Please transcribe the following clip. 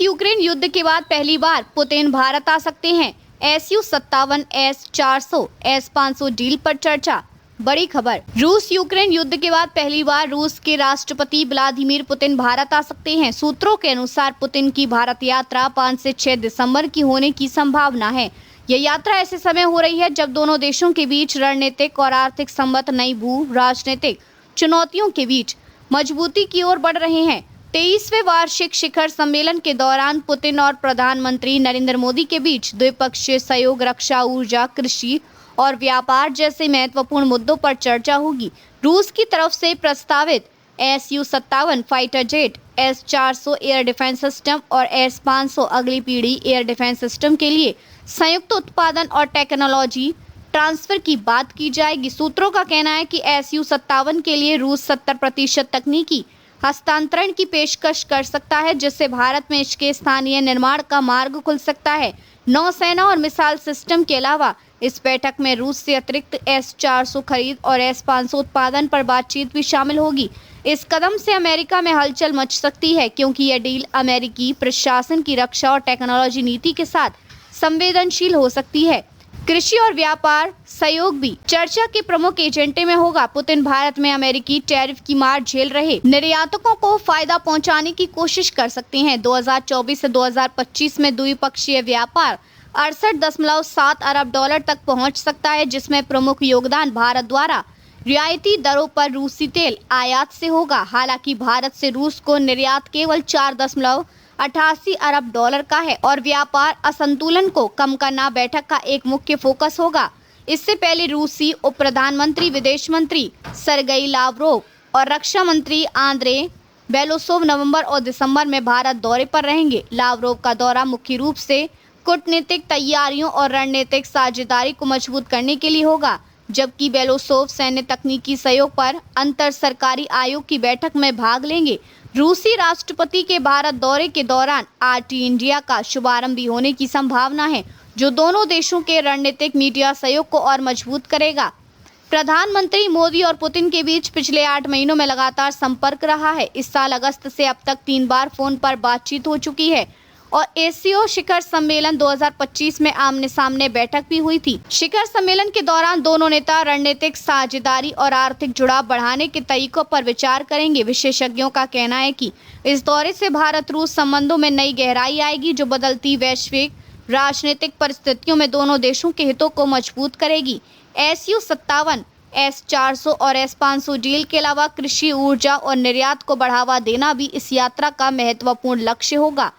Ukraine युद्ध के बाद पहली बार पुतिन भारत आ सकते हैं। Su-57, S-400, S-500 डील पर चर्चा। बड़ी खबर, रूस यूक्रेन युद्ध के बाद पहली बार रूस के राष्ट्रपति व्लादिमीर पुतिन भारत आ सकते हैं। सूत्रों के अनुसार पुतिन की भारत यात्रा 5 से 6 दिसंबर की होने की संभावना है। यह यात्रा ऐसे समय हो रही है जब दोनों देशों के बीच रणनीतिक और आर्थिक संबंध नई भू राजनीतिक चुनौतियों के बीच मजबूती की ओर बढ़ रहे हैं। 23वें वार्षिक शिखर सम्मेलन के दौरान पुतिन और प्रधानमंत्री नरेंद्र मोदी के बीच द्विपक्षीय सहयोग, रक्षा, ऊर्जा, कृषि और व्यापार जैसे महत्वपूर्ण मुद्दों पर चर्चा होगी। रूस की तरफ से प्रस्तावित Su-57 fighter jet, S-400 air defence system और S-500 अगली पीढ़ी एयर डिफेंस सिस्टम के लिए संयुक्त उत्पादन और टेक्नोलॉजी ट्रांसफर की बात की जाएगी। सूत्रों का कहना है कि Su-57 के लिए रूस 70% तकनीकी हस्तांतरण की पेशकश कर सकता है, जिससे भारत में इसके स्थानीय निर्माण का मार्ग खुल सकता है। नौसेना और मिसाइल सिस्टम के अलावा इस बैठक में रूस से अतिरिक्त S-400 खरीद और S-500 उत्पादन पर बातचीत भी शामिल होगी। इस कदम से अमेरिका में हलचल मच सकती है, क्योंकि यह डील अमेरिकी प्रशासन की रक्षा और टेक्नोलॉजी नीति के साथ संवेदनशील हो सकती है। कृषि और व्यापार सहयोग भी चर्चा के प्रमुख एजेंडे में होगा। पुतिन भारत में अमेरिकी टैरिफ की मार झेल रहे निर्यातकों को फायदा पहुंचाने की कोशिश कर सकते हैं। 2024 से 2025 में द्विपक्षीय व्यापार 68.7 अरब डॉलर तक पहुंच सकता है, जिसमें प्रमुख योगदान भारत द्वारा रियायती दरों पर रूसी तेल आयात से होगा। हालांकि भारत से रूस को निर्यात केवल 4.88 अरब डॉलर का है और व्यापार असंतुलन को कम करना बैठक का एक मुख्य फोकस होगा। इससे पहले रूसी उप प्रधानमंत्री, विदेश मंत्री सरगेई लावरोव और रक्षा मंत्री आंद्रे बेलोसोव नवंबर और दिसंबर में भारत दौरे पर रहेंगे। लावरोव का दौरा मुख्य रूप से कूटनीतिक तैयारियों और रणनीतिक साझेदारी को मजबूत करने के लिए होगा, जबकि बेलोसोव सैन्य तकनीकी सहयोग पर अंतर सरकारी आयोग की बैठक में भाग लेंगे। रूसी राष्ट्रपति के भारत दौरे के दौरान RT इंडिया का शुभारंभ भी होने की संभावना है, जो दोनों देशों के रणनीतिक मीडिया सहयोग को और मजबूत करेगा। प्रधानमंत्री मोदी और पुतिन के बीच पिछले 8 महीनों में लगातार संपर्क रहा है। इस साल अगस्त से अब तक 3 बार फोन पर बातचीत हो चुकी है और ASEAN शिखर सम्मेलन 2025 में आमने सामने बैठक भी हुई थी। शिखर सम्मेलन के दौरान दोनों नेता रणनीतिक साझेदारी और आर्थिक जुड़ाव बढ़ाने के तरीकों पर विचार करेंगे। विशेषज्ञों का कहना है कि इस दौरे से भारत रूस संबंधों में नई गहराई आएगी, जो बदलती वैश्विक राजनीतिक परिस्थितियों में दोनों देशों के हितों को मजबूत करेगी। Su-57, S-400 और S-500 डील के अलावा कृषि, ऊर्जा और निर्यात को बढ़ावा देना भी इस यात्रा का महत्वपूर्ण लक्ष्य होगा।